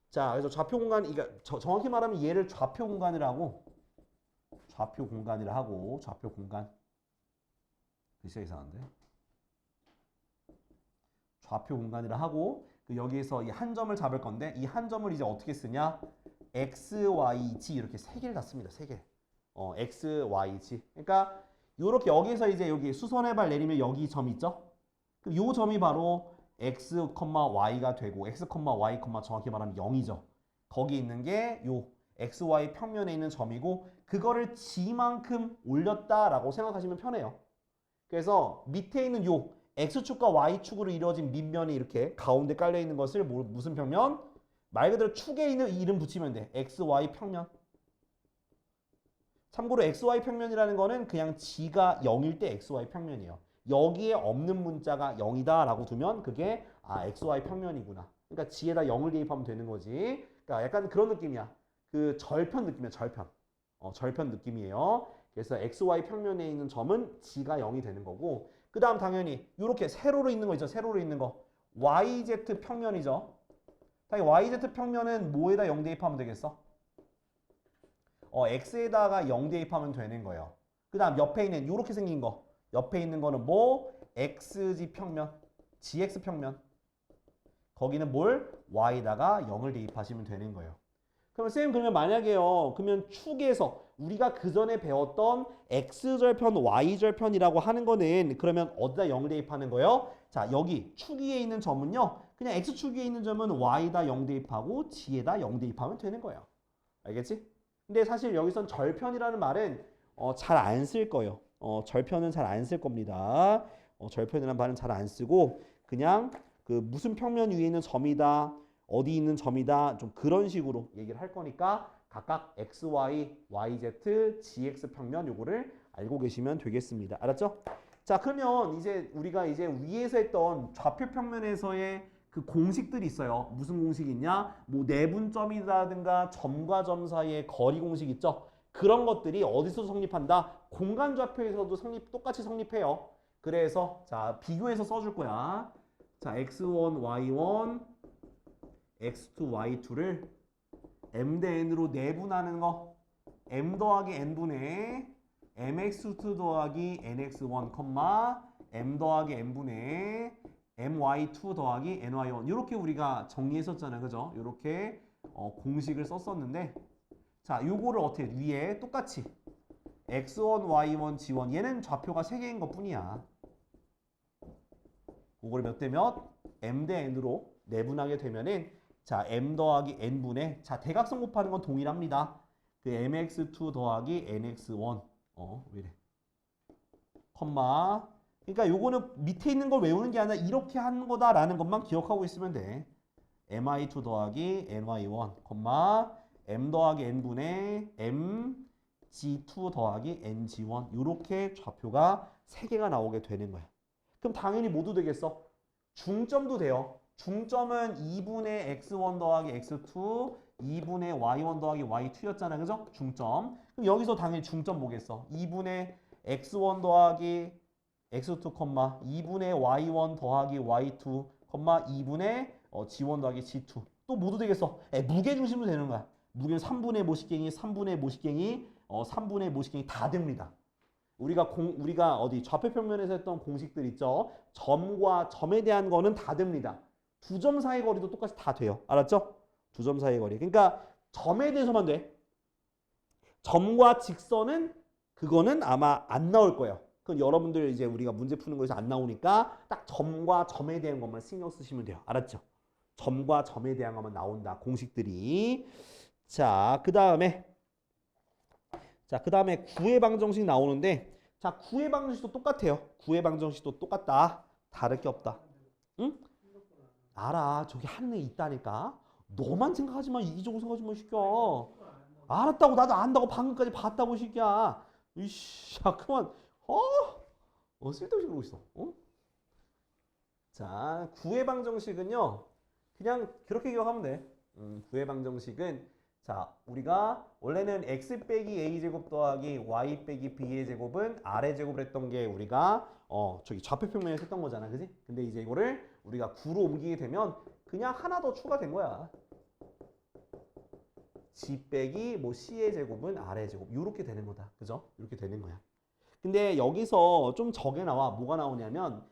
자, 그래서 좌표 공간, 정확히 말하면 얘를 좌표 공간이라고. 좌표 공간. 글씨가 이상한데. 좌표 공간이라 하고 여기에서 이 한 점을 잡을 건데 이 한 점을 이제 어떻게 쓰냐? x, y, g 이렇게 세 개를 다 씁니다. 세 개. x, y, g. 그러니까 요렇게 여기서 이제 여기 수선의 발 내리면 여기 점 있죠? 그럼 요 점이 바로 x, y가 되고 x, y, 정확히 말하면 0이죠. 거기 있는 게 요 x, y 평면에 있는 점이고 그거를 g만큼 올렸다라고 생각하시면 편해요. 그래서 밑에 있는 요 x축과 y축으로 이루어진 밑면이 이렇게 가운데 깔려 있는 것을 무슨 평면? 말 그대로 축에 있는 이름 붙이면 돼. XY 평면. 참고로 XY 평면이라는 거는 그냥 G가 0일 때 XY 평면이에요. 여기에 없는 문자가 0이다 라고 두면 그게 XY 평면이구나. 그러니까 G에다 0을 대입하면 되는 거지. 그러니까 약간 그런 느낌이야. 그 절편 느낌이야. 절편. 절편 느낌이에요. 그래서 XY 평면에 있는 점은 G가 0이 되는 거고 그 다음 당연히 이렇게 세로로 있는 거 있죠. 세로로 있는 거. YZ 평면이죠. 당연히 YZ 평면은 뭐에다 0 대입하면 되겠어? X에다가 0 대입하면 되는 거예요. 그 다음 옆에 있는 이렇게 생긴 거. 옆에 있는 거는 뭐? XG 평면. GX 평면. 거기는 뭘? Y에다가 0을 대입하시면 되는 거예요. 그러면 쌤 그러면 만약에요. 그러면 축에서 우리가 그 전에 배웠던 X절편, Y절편이라고 하는 거는 그러면 어디다 0을 대입하는 거예요? 자, 여기 축 위에 있는 점은요. 그냥 X축 위에 있는 점은 Y에다 0 대입하고 G에다 0 대입하면 되는 거예요. 알겠지? 근데 사실 여기선 절편이라는 말은 잘 안 쓸 거예요. 절편은 잘 안 쓸 겁니다. 절편이라는 말은 잘 안 쓰고 그냥 그 무슨 평면 위에 있는 점이다. 어디 있는 점이다. 좀 그런 식으로 얘기를 할 거니까 각각 XY, YZ, GX 평면 요거를 알고 계시면 되겠습니다. 알았죠? 자, 그러면 이제 우리가 이제 위에서 했던 좌표 평면에서의 그 공식들이 있어요. 무슨 공식이 있냐? 뭐 내분점이라든가 점과 점 사이의 거리 공식 있죠? 그런 것들이 어디서 성립한다? 공간 좌표에서도 똑같이 성립해요. 그래서 자, 비교해서 써줄 거야. 자, x1, y1, x2, y2를 m 대 n으로 내분하는 거 m 더하기 n분의 mx2 더하기 nx1, m 더하기 n분의 my2 더하기 ny1 이렇게 우리가 정리했었잖아요. 그죠? 이렇게 공식을 썼었는데 자, 요거를 어떻게 위에 똑같이 x1, y1, g1 얘는 좌표가 3개인 것 뿐이야. 그걸 몇 대 몇? m 대 n으로 내분하게 되면은 자, m 더하기 n분의 자, 대각선 곱하는 건 동일합니다. 그 mx2 더하기 nx1 왜 이래? 컴마 그러니까 요거는 밑에 있는 걸 외우는 게 아니라 이렇게 하는 거다라는 것만 기억하고 있으면 돼. mi2 더하기 ny1 컴마 m 더하기 n분의 mg2 더하기 ng1 이렇게 좌표가 3개가 나오게 되는 거야. 그럼 당연히 모두 되겠어. 중점도 돼요. 중점은 2분의 x1 더하기 x2 2분의 y1 더하기 y2였잖아. 그죠? 중점. 그럼 여기서 당연히 중점 뭐겠어? 2분의 x1 더하기 x2, 2분의 y1 더하기 y2, 2분의 g1 더하기 g2. 또 모두 되겠어. 무게중심도 되는 거야. 무게는 3분의 모식갱이, 3분의 모식갱이, 3분의 모식갱이 다 됩니다. 우리가 어디 좌표 평면에서 했던 공식들 있죠? 점과 점에 대한 거는 다 됩니다. 두 점 사이 거리도 똑같이 다 돼요. 알았죠? 두 점 사이 거리. 그러니까 점에 대해서만 돼. 점과 직선은 그거는 아마 안 나올 거예요. 그건 여러분들 이제 우리가 문제 푸는 거에서 안 나오니까 딱 점과 점에 대한 것만 신경 쓰시면 돼요. 알았죠? 점과 점에 대한 것만 나온다. 공식들이. 자, 그 다음에 구의 방정식 나오는데 자, 구의 방정식도 똑같아요. 구의 방정식도 똑같다. 다를 게 없다. 응? 알아. 저기 하는 애 있다니까. 너만 생각하지 마. 이기적으로 생각하지 마, 새끼야. 알았다고. 나도 안다고. 방금까지 봤다고, 새끼야. 이씨, 야, 그만. 쓸데없이 그러고 있어. 자, 구의 방정식은요. 그냥 그렇게 기억하면 돼. 구의 방정식은 자, 우리가 원래는 x 빼기 a제곱 더하기 y 빼기 b의 제곱은 아래 제곱을 했던 게 우리가 저기 좌표 평면에서 했던 거잖아. 그지? 근데 이제 이거를 우리가 구로 옮기게 되면 그냥 하나 더 추가된 거야. g 빼기 뭐 c의 제곱은 아래 제곱. 이렇게 되는 거다. 그죠? 이렇게 되는 거야. 근데 여기서 좀 저게 나와. 뭐가 나오냐면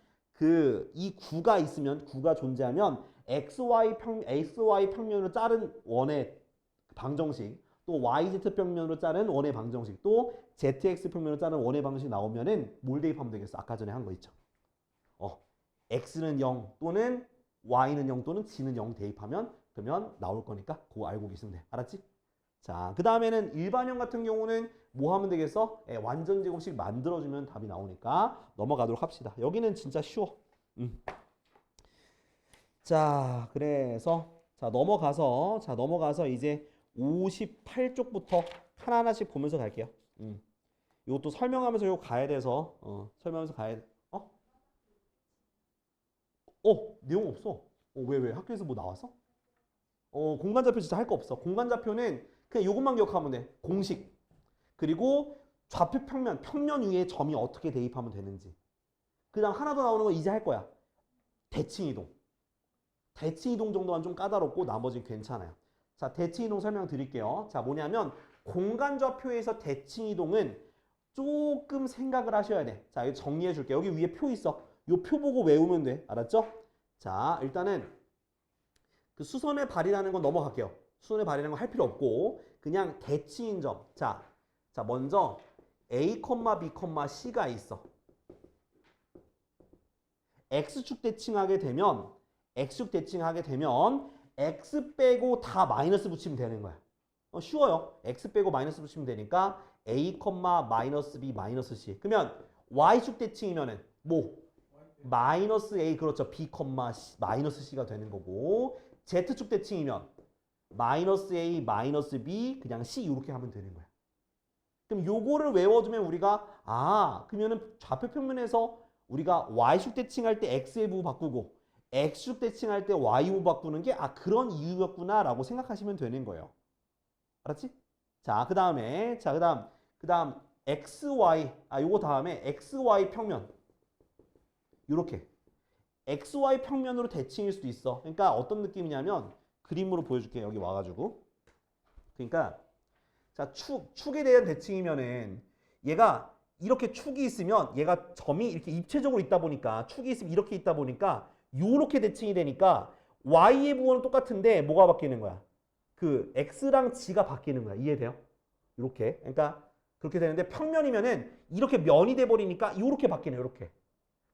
이 구가 있으면 구가 존재하면 xy 평면으로 자른 원의 방정식 또 YZ 평면으로 자른 원의 방정식 또 ZX 평면으로 자른 원의 방정식 나오면은 뭘 대입하면 되겠어? 아까 전에 한 거 있죠. X는 0 또는 Y는 0 또는 G는 0 대입하면 그러면 나올 거니까 그거 알고 계시면 돼. 알았지? 자, 그 다음에는 일반형 같은 경우는 뭐 하면 되겠어? 완전 제곱식 만들어주면 답이 나오니까 넘어가도록 합시다. 여기는 진짜 쉬워. 자, 그래서 자, 넘어가서 이제 58쪽부터 하나하나씩 보면서 갈게요. 이것도 설명하면서 이거 가야 돼서 설명하면서 가야 돼. 내용 없어. 왜? 학교에서 뭐 나왔어? 공간좌표 진짜 할 거 없어. 공간좌표는 그냥 이것만 기억하면 돼. 공식. 그리고 좌표 평면 위에 점이 어떻게 대입하면 되는지. 그 다음 하나 더 나오는 거 이제 할 거야. 대칭이동. 대칭이동 정도만 좀 까다롭고 나머지는 괜찮아요. 자, 대칭이동 설명드릴게요. 자, 뭐냐면 공간좌표에서 대칭이동은 조금 생각을 하셔야 돼. 자, 이거 정리해 줄게. 여기 위에 표 있어. 요 표 보고 외우면 돼. 알았죠? 자, 일단은 그 수선의 발이라는 건 넘어갈게요. 수선의 발이라는 건 할 필요 없고 그냥 대칭인 점. 자, 먼저 A, B, C가 있어. X축 대칭하게 되면 X 빼고 다 마이너스 붙이면 되는 거야. 쉬워요. X 빼고 마이너스 붙이면 되니까 A, 마이너스 B, 마이너스 C. 그러면 Y축 대칭이면은 뭐? 마이너스 A, 그렇죠. B, 마이너스 C가 되는 거고 Z축 대칭이면 마이너스 A, 마이너스 B, 그냥 C 이렇게 하면 되는 거야. 그럼 요거를 외워두면 우리가 그러면은 좌표 평면에서 우리가 Y축 대칭할 때 X의 부호 바꾸고 X축 대칭할 때 Y 부호 바꾸는 게 그런 이유였구나 라고 생각하시면 되는 거예요. 알았지? 자, 그 다음 XY, 요거 다음에 XY 평면. 요렇게. XY 평면으로 대칭일 수도 있어. 그러니까 어떤 느낌이냐면 그림으로 보여줄게. 여기 와가지고. 그러니까 자, 축에 대한 대칭이면은 얘가 이렇게 축이 있으면 얘가 점이 이렇게 입체적으로 있다 보니까 축이 있으면 이렇게 있다 보니까 요렇게 대칭이 되니까 Y의 부호는 똑같은데 뭐가 바뀌는 거야? 그 X랑 G가 바뀌는 거야. 이해돼요? 이렇게. 그러니까 그렇게 되는데 평면이면은 이렇게 면이 돼 버리니까 이렇게 바뀌네요. 이렇게.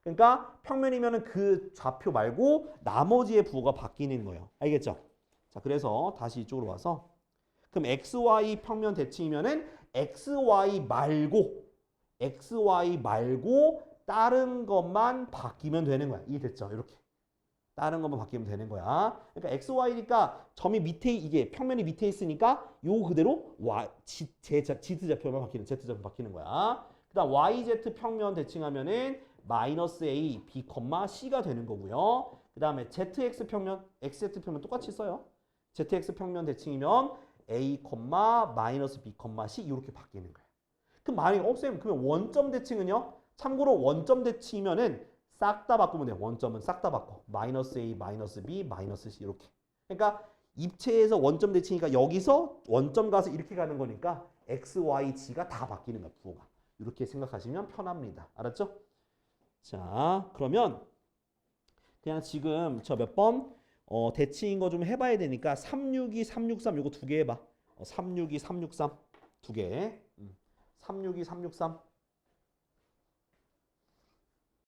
그러니까 평면이면은 그 좌표 말고 나머지의 부호가 바뀌는 거예요. 알겠죠? 자, 그래서 다시 이쪽으로 와서 그럼 XY 평면 대칭이면은 XY 말고 다른 것만 바뀌면 되는 거야. 이해됐죠? 이렇게. 다른 것만 바뀌면 되는 거야. 그러니까 XY니까 점이 밑에 이게 평면이 밑에 있으니까 요 그대로 Z좌표만 바뀌는 거야. 그다음 YZ 평면 대칭하면은 마이너스 A, B, C가 되는 거고요. 그 다음에 ZX 평면, XZ 평면 똑같이 써요. ZX 평면 대칭이면 A, 마이너스 B, C 이렇게 바뀌는 거예요. 그럼 만약에 쌤 그러면 원점 대칭은요? 참고로 원점 대칭이면은 싹 다 바꾸면 돼요. 원점은 싹 다 바꿔. 마이너스 A, 마이너스 B, 마이너스 C 이렇게. 그러니까 입체에서 원점 대칭이니까 여기서 원점 가서 이렇게 가는 거니까 X, Y, G가 다 바뀌는 거야. 부호가. 이렇게 생각하시면 편합니다. 알았죠? 자, 그러면 그냥 지금 저 몇 번 대칭인 거 좀 해봐야 되니까 362, 363 이거 두 개 해봐. 362, 363 두 개. 362, 363